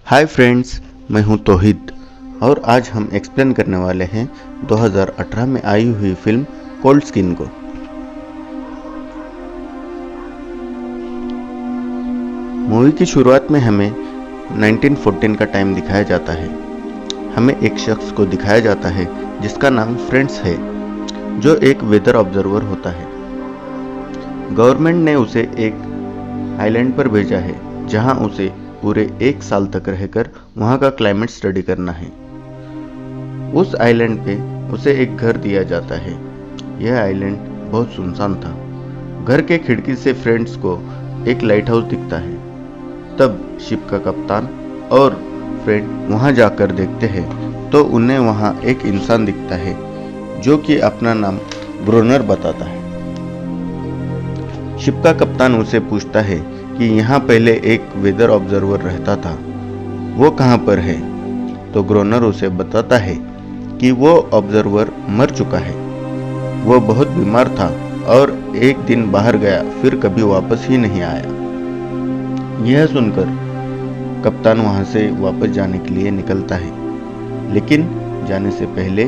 Hi friends, मैं हूं तौहीद और आज हम एक्सप्लेन करने वाले हैं 2018 में आई हुई फिल्म कोल्ड स्किन को। मूवी की शुरुआत में हमें 1914 का टाइम दिखाया जाता है। हमें एक शख्स को दिखाया जाता है जिसका नाम फ्रेंड्स है, जो एक वेदर ऑब्जर्वर होता है। गवर्नमेंट ने उसे एक आइलैंड पर भेजा है जहां उसे पूरे 1 साल तक रहकर वहां का क्लाइमेट स्टडी करना है। उस आइलैंड पे उसे एक घर दिया जाता है। यह आइलैंड बहुत सुनसान था। घर के खिड़की से फ्रेंड्स को एक लाइट हाउस दिखता है। तब शिप का कप्तान और फ्रेंड वहां जाकर देखते हैं तो उन्हें वहां एक इंसान दिखता है जो कि अपना नाम ग्रोनर बताता है। शिप का कप्तान उसे पूछता है कि यहाँ पहले एक वेदर ऑब्जर्वर रहता था, वो कहाँ पर है? तो ग्रोनर उसे बताता है कि वो ऑब्जर्वर मर चुका है। वो बहुत बीमार था और एक दिन बाहर गया, फिर कभी वापस ही नहीं आया। यह सुनकर कप्तान वहां से वापस जाने के लिए निकलता है, लेकिन जाने से पहले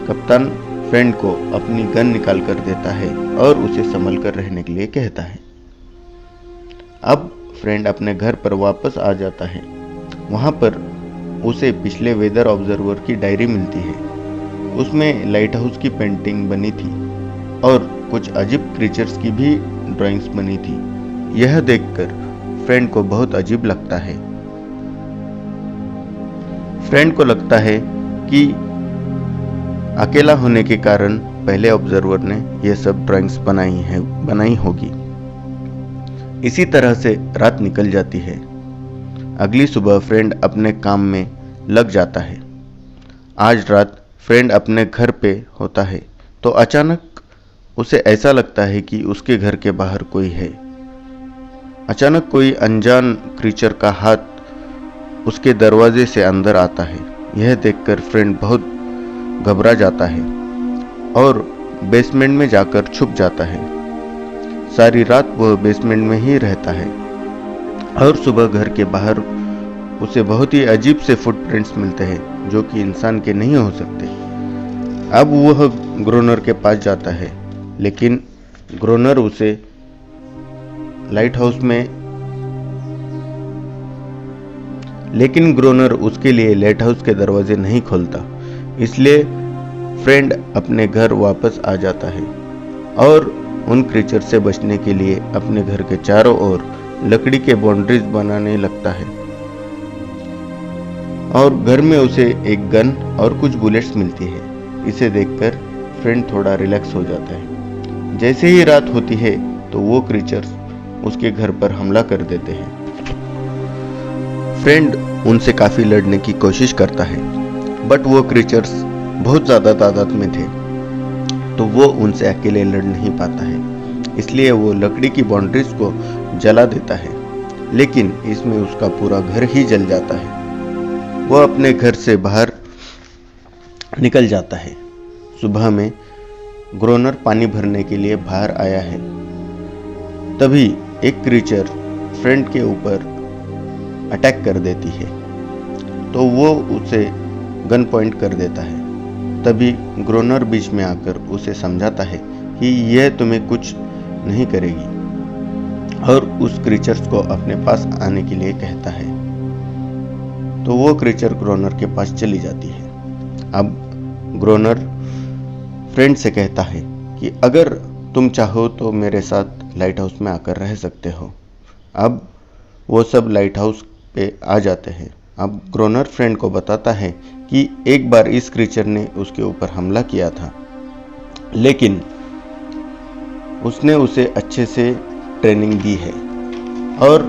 कप्तान फ्रेंड को अपनी गन निकाल कर देता है और उसे संभल कर रहने के लिए कहता है। अब फ्रेंड अपने घर पर वापस आ जाता है। वहां पर उसे पिछले वेदर ऑब्जर्वर की डायरी मिलती है। उसमें लाइट हाउस की पेंटिंग बनी थी और कुछ अजीब क्रीचर्स की भी ड्राइंग्स बनी थी। यह देखकर फ्रेंड को बहुत अजीब लगता है। फ्रेंड को लगता है कि अकेला होने के कारण पहले ऑब्जर्वर ने यह सब ड्राइंग्स बनाई होगी। इसी तरह से रात निकल जाती है। अगली सुबह फ्रेंड अपने काम में लग जाता है। आज रात फ्रेंड अपने घर पे होता है तो अचानक उसे ऐसा लगता है कि उसके घर के बाहर कोई है। अचानक कोई अनजान क्रीचर का हाथ उसके दरवाजे से अंदर आता है। यह देखकर फ्रेंड बहुत घबरा जाता है और बेसमेंट में जाकर छुप जाता है। सारी रात वह बेसमेंट में ही रहता है और सुबह घर के बाहर उसे बहुत ही अजीब से फुटप्रिंट्स मिलते हैं जो कि इंसान के नहीं हो सकते। अब वह ग्रोनर के पास जाता है, लेकिन ग्रोनर उसे उसके लिए लाइट हाउस के दरवाजे नहीं खोलता। इसलिए फ्रेंड अपने घर वापस आ जाता है और उन क्रीचर से बचने के लिए अपने घर के चारों ओर लकड़ी के बाउंड्रीज बनाने लगता है और घर में उसे एक गन और कुछ बुलेट्स मिलती है। इसे देखकर फ्रेंड थोड़ा रिलैक्स हो जाता है। जैसे ही रात होती है तो वो क्रीचर्स उसके घर पर हमला कर देते हैं। फ्रेंड उनसे काफी लड़ने की कोशिश करता है, बट वो क्रीचर्स बहुत ज्यादा तादाद में थे तो वो उनसे अकेले लड़ नहीं पाता है। इसलिए वो लकड़ी की बाउंड्रीज को जला देता है, लेकिन इसमें उसका पूरा घर ही जल जाता है। वो अपने घर से बाहर निकल जाता है। सुबह में ग्रोनर पानी भरने के लिए बाहर आया है। तभी एक क्रीचर फ्रेंड के ऊपर अटैक कर देती है तो वो उसे गन पॉइंट कर देता है। तभी ग्रोनर बीच में आकर उसे समझाता है कि यह तुम्हें कुछ नहीं करेगी और उस क्रीचर्स को अपने पास आने के लिए कहता है। तो वो क्रीचर ग्रोनर के पास चली जाती है। अब ग्रोनर फ्रेंड से कहता है कि अगर तुम चाहो तो मेरे साथ लाइट हाउस में आकर रह सकते हो। अब वो सब लाइट हाउस पे आ जाते हैं। अब ग्रोनर फ्रेंड को बताता है कि एक बार इस क्रीचर ने उसके ऊपर हमला किया था, लेकिन उसने उसे अच्छे से ट्रेनिंग दी है और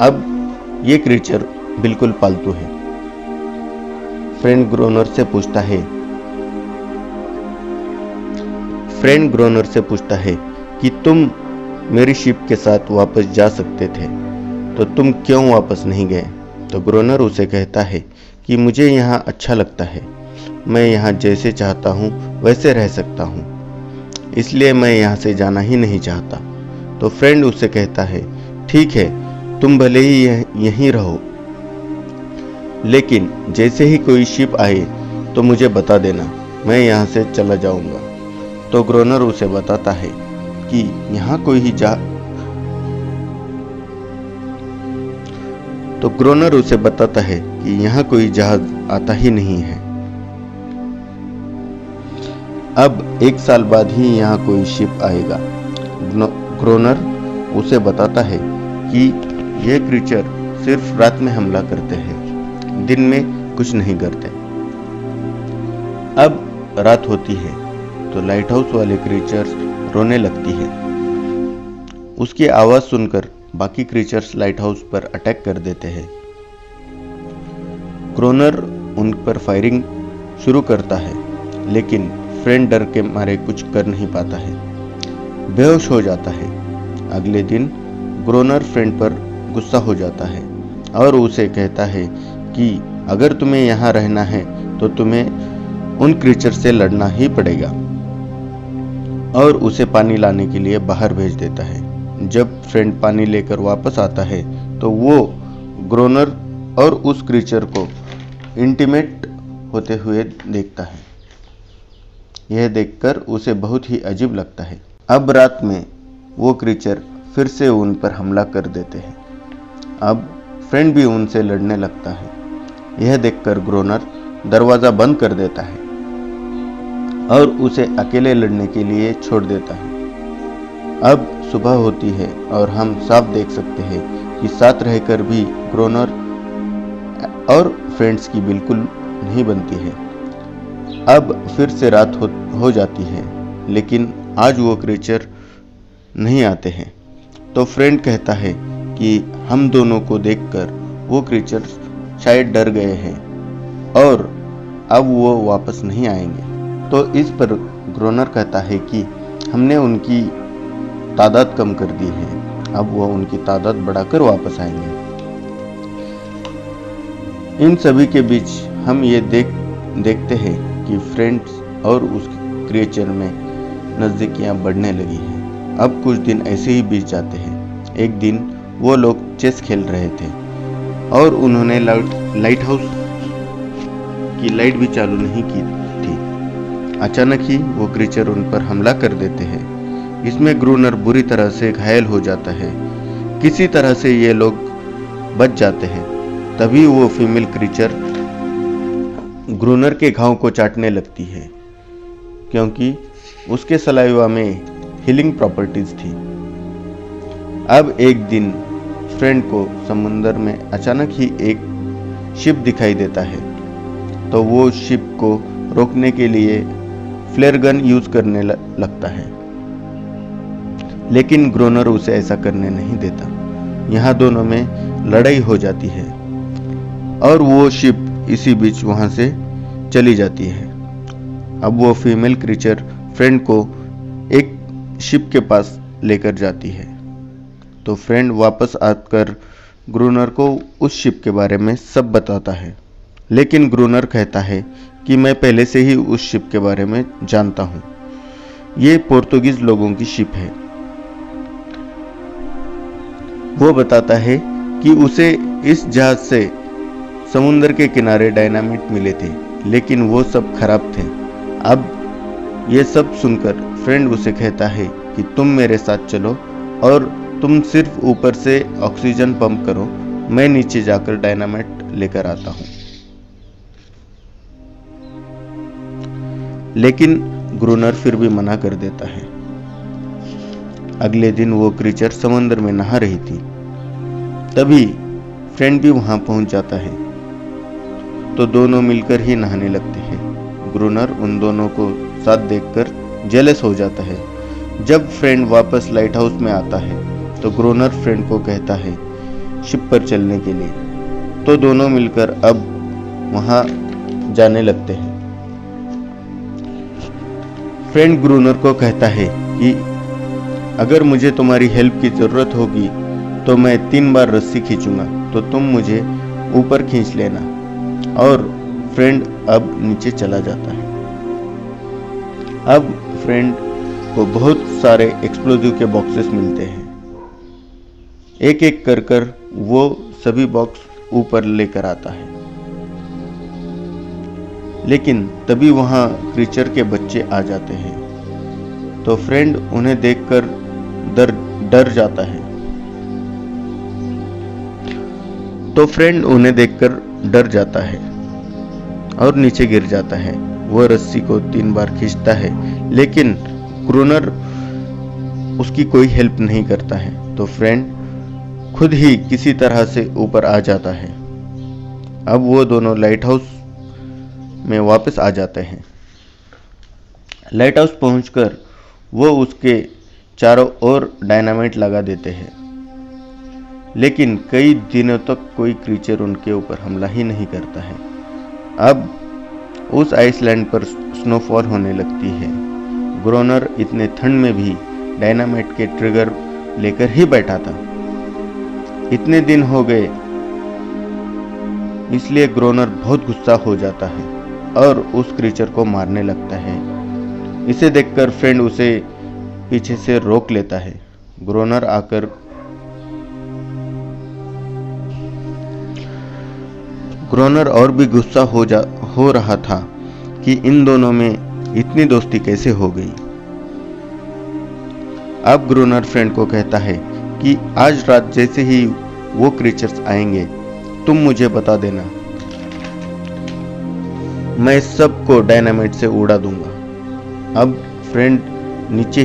अब ये क्रीचर बिल्कुल पालतू है। फ्रेंड ग्रोनर से पूछता है कि तुम मेरी शिप के साथ वापस जा सकते थे तो तुम क्यों वापस नहीं गए? तो ग्रोनर उसे कहता है कि मुझे यहाँ अच्छा लगता है, मैं यहाँ जैसे चाहता हूँ वैसे रह सकता हूँ। इसलिए मैं यहाँ से जाना ही नहीं चाहता। तो फ्रेंड उसे कहता है, ठीक है, तुम भले ही यहीं रहो, लेकिन जैसे ही कोई शिप आए तो मुझे बता देना, मैं यहाँ से चला जाऊंगा। तो ग्रोनर उसे बताता है कि यहाँ कोई ही जहाज आता ही नहीं है। अब 1 साल बाद ही यहाँ कोई शिप आएगा। ग्रोनर उसे बताता है कि ये क्रीचर सिर्फ रात में हमला करते हैं, दिन में कुछ नहीं करते। अब रात होती है तो लाइट हाउस वाले क्रीचर्स रोने लगती है। उसकी आवाज सुनकर बाकी क्रीचर्स लाइट हाउस पर अटैक कर देते हैं। ग्रोनर उन पर फायरिंग शुरू करता है, लेकिन फ्रेंड डर के मारे कुछ कर नहीं पाता है, बेहोश हो जाता है। अगले दिन ग्रोनर फ्रेंड पर गुस्सा हो जाता है और उसे कहता है कि अगर तुम्हें यहाँ रहना है तो तुम्हें उन क्रीचर से लड़ना ही पड़ेगा, और उसे पानी लाने के लिए बाहर भेज देता है। जब फ्रेंड पानी लेकर वापस आता है तो वो ग्रोनर और उस क्रीचर को इंटीमेट होते हुए देखता है। यह देखकर उसे बहुत ही अजीब लगता है। अब रात में वो क्रीचर फिर से उन पर हमला कर देते हैं। अब फ्रेंड भी उनसे लड़ने लगता है। यह देखकर ग्रोनर दरवाजा बंद कर देता है और उसे अकेले लड़ने के लिए छोड़ देता है। अब सुबह होती है और हम साफ देख सकते हैं कि साथ रहकर भी ग्रोनर और फ्रेंड्स की बिल्कुल नहीं बनती है। अब फिर से रात हो जाती है, लेकिन आज वो क्रीचर नहीं आते हैं। तो फ्रेंड कहता है कि हम दोनों को देखकर वो क्रीचर शायद डर गए हैं और अब वो वापस नहीं आएंगे। तो इस पर ग्रोनर कहता है कि हमने उनकी तादाद कम कर दी है, अब वो उनकी तादाद बढ़ाकर वापस आएंगे। इन सभी के बीच हम ये देखते हैं कि फ्रेंड्स और उस क्रिएचर में नज़दीकियाँ बढ़ने लगी हैं। अब कुछ दिन ऐसे ही बीत जाते हैं। एक दिन वो लोग चेस खेल रहे थे और उन्होंने लाइट हाउस की लाइट भी चालू नहीं की थी। अचानक ही वो क्रीचर उन पर हमला कर देते हैं। इसमें ग्रोनर बुरी तरह से घायल हो जाता है। किसी तरह से ये लोग बच जाते हैं। तभी वो फीमेल क्रीचर ग्रोनर के घाव को चाटने लगती है, क्योंकि उसके सलाइवा में हीलिंग प्रॉपर्टीज थी। अब एक दिन फ्रेंड को समुंदर में अचानक ही एक शिप दिखाई देता है, तो वो शिप को रोकने के लिए फ्लेयर गन यूज करने लगता है, लेकिन ग्रोनर उसे ऐसा करने नहीं देता। यहाँ दोनों में लड़ाई हो जाती है और वो शिप इसी बीच वहां से चली जाती है। अब वो फीमेल क्रीचर फ्रेंड को एक शिप के पास लेकर जाती है, तो फ्रेंड वापस आकर ग्रोनर को उस शिप के बारे में सब बताता है, लेकिन ग्रोनर कहता है कि मैं पहले से ही उस शिप के बारे में जानता हूँ, ये पोर्तुगीज लोगों की शिप है। वो बताता है कि उसे इस जहाज से समुद्र के किनारे डायनामाइट मिले थे, लेकिन वो सब खराब थे। अब ये सब सुनकर फ्रेंड उसे कहता है कि तुम मेरे साथ चलो और तुम सिर्फ ऊपर से ऑक्सीजन पंप करो, मैं नीचे जाकर डायनामाइट लेकर आता हूँ। लेकिन ग्रोनर फिर भी मना कर देता है। अगले दिन वो क्रीचर समंदर में नहा रही थी। तभी फ्रेंड भी वहां पहुंच जाता है, तो दोनों मिलकर ही नहाने लगते हैं। ग्रोनर उन दोनों को साथ देखकर जेलस हो जाता है। जब फ्रेंड वापस लाइट हाउस में आता है तो ग्रोनर फ्रेंड को कहता है शिप पर चलने के लिए, तो दोनों मिलकर अब वहां जाने लगते हैं। फ्रेंड ग्रोनर को कहता है कि अगर मुझे तुम्हारी हेल्प की जरूरत होगी तो मैं 3 बार रस्सी खींचूंगा, तो तुम मुझे ऊपर खींच लेना। और फ्रेंड अब नीचे चला जाता है। अब फ्रेंड को बहुत सारे एक्सप्लोजिव के बॉक्सेस मिलते हैं। एक एक कर वो सभी बॉक्स ऊपर लेकर आता है, लेकिन तभी वहां क्रीचर के बच्चे आ जाते हैं। तो फ्रेंड उन्हें देखकर डर जाता है और नीचे गिर जाता है। वह रस्सी को 3 बार खींचता है, लेकिन ग्रोनर उसकी कोई हेल्प नहीं करता है। तो फ्रेंड खुद ही किसी तरह से ऊपर आ जाता है। अब वो दोनों लाइट हाउस में वापस आ जाते हैं। लाइट हाउस पहुंचकर वो उसके चारों ओर डायनामाइट लगा देते हैं, लेकिन कई दिनों तक कोई क्रीचर उनके ऊपर हमला ही नहीं करता है। अब उस आइसलैंड पर स्नोफॉल होने लगती है। ग्रोनर इतने ठंड में भी डायनामाइट के ट्रिगर लेकर ही बैठा था। इतने दिन हो गए, इसलिए ग्रोनर बहुत गुस्सा हो जाता है और उस क्रीचर को मारने लगता है। इसे देखकर फ्रेंड उसे पीछे से रोक लेता है। ग्रोनर आकर और भी गुस्सा हो रहा था कि इन दोनों में इतनी दोस्ती कैसे हो गई। अब ग्रोनर फ्रेंड को कहता है कि आज रात जैसे ही वो क्रीचर्स आएंगे, तुम मुझे बता देना, मैं सबको डायनामाइट से उड़ा दूंगा। अब फ्रेंड नीचे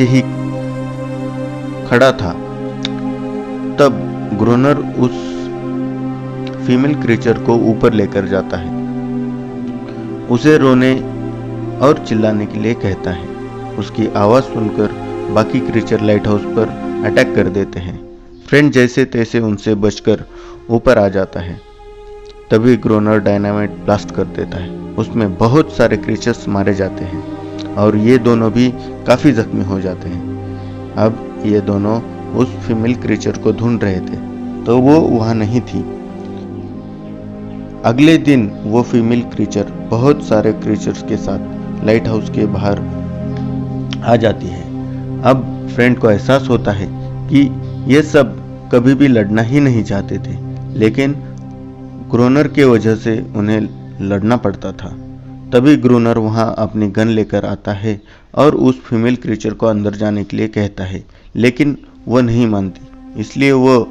ही खड़ा था। तब ग्रोनर उस फीमेल क्रीचर को ऊपर लेकर जाता है, उसे रोने और चिल्लाने के लिए कहता है। उसकी आवाज सुनकर बाकी क्रीचर लाइट हाउस पर अटैक कर देते हैं। फ्रेंड जैसे तैसे उनसे बचकर ऊपर आ जाता है। तभी ग्रोनर डायनामाइट ब्लास्ट कर देता है। उसमें बहुत सारे क्रीचर्स मारे जाते हैं और ये दोनों भी काफी जख्मी हो जाते हैं। अब ये दोनों उस फीमेल क्रीचर को ढूंढ रहे थे, तो वो वहां नहीं थी। अगले दिन वो फीमेल क्रीचर बहुत सारे क्रीचर्स के साथ लाइट हाउस के बाहर आ जाती है। अब फ्रेंड को एहसास होता है कि ये सब कभी भी लड़ना ही नहीं चाहते थे, लेकिन ग्रोनर के वजह से उन्हें लड़ना पड़ता था। तभी ग्रोनर वहां अपनी गन लेकर आता है और उस फीमेल क्रीचर को अंदर जाने के लिए कहता है, लेकिन वह नहीं मानती। इसलिए वो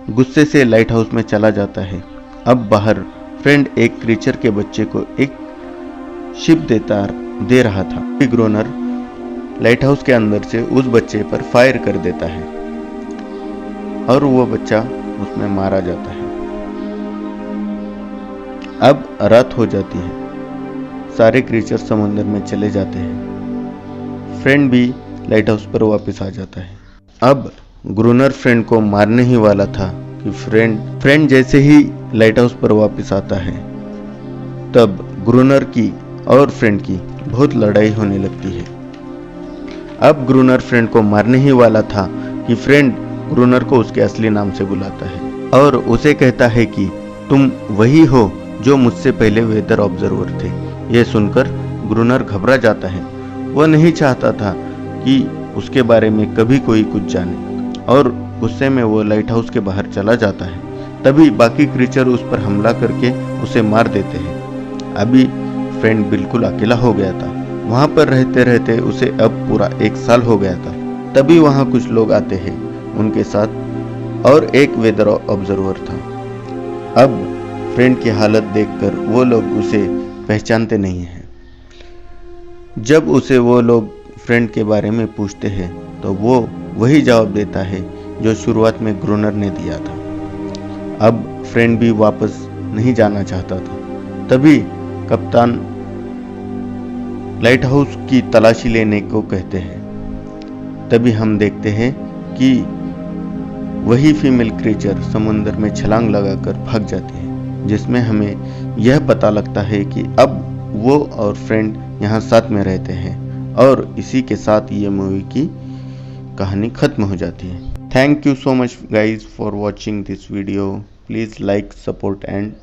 गुस्से से लाइट हाउस में चला जाता है। अब बाहर फ्रेंड एक क्रीचर के बच्चे को एक शिप दे रहा था। ग्रोनर लाइट हाउस के अंदर से उस बच्चे पर फायर कर देता है और वो बच्चा उसमें मारा जाता है। अब रात हो जाती है। सारे क्रीचर समुद्र में चले जाते हैं। फ्रेंड भी लाइट हाउस पर वापस आ जाता है। अब ग्रोनर फ्रेंड को मारने ही वाला था कि फ्रेंड जैसे ही लाइट हाउस पर वापस आता है, तब ग्रोनर की और फ्रेंड की बहुत लड़ाई होने लगती है। अब ग्रोनर फ्रेंड को मारने ही वाला था कि फ्रेंड ग्रोनर को उसके असली नाम से बुलाता है और उसे कहता है कि तुम वही हो जो मुझसे पहले वेदर ऑब्जर्वर थे। यह सुनकर ग्रोनर घबरा जाता है। वह नहीं चाहता था कि उसके बारे में कभी कोई कुछ जाने और गुस्से में वो लाइट हाउस के बाहर चला जाता है। तभी बाकी क्रीचर उस पर हमला करके उसे मार देते हैं। अभी फ्रेंड बिल्कुल अकेला हो गया था। वहां पर रहते रहते उसे अब पूरा 1 साल हो गया था। तभी वहां कुछ लोग आते हैं उनके साथ और एक वेदर ऑब्जर्वर था। अब फ्रेंड की हालत देखकर वो लोग उसे पहचानते नहीं हैं। जब उसे वो लोग फ्रेंड के बारे में पूछते हैं तो वो वही जवाब देता है जो शुरुआत में ग्रोनर ने दिया था। अब फ्रेंड भी वापस नहीं जाना चाहता था। तभी कप्तान लाइट हाउस की तलाशी लेने को कहते हैं। तभी हम देखते हैं कि वही फीमेल क्रीचर समुद्र में छलांग लगाकर भाग जाती है, जिसमें हमें यह पता लगता है कि अब वो और फ्रेंड यहाँ साथ में रहते हैं और इसी के साथ ये मूवी की कहानी खत्म हो जाती है। Thank you so much guys for watching this video. Please like, support and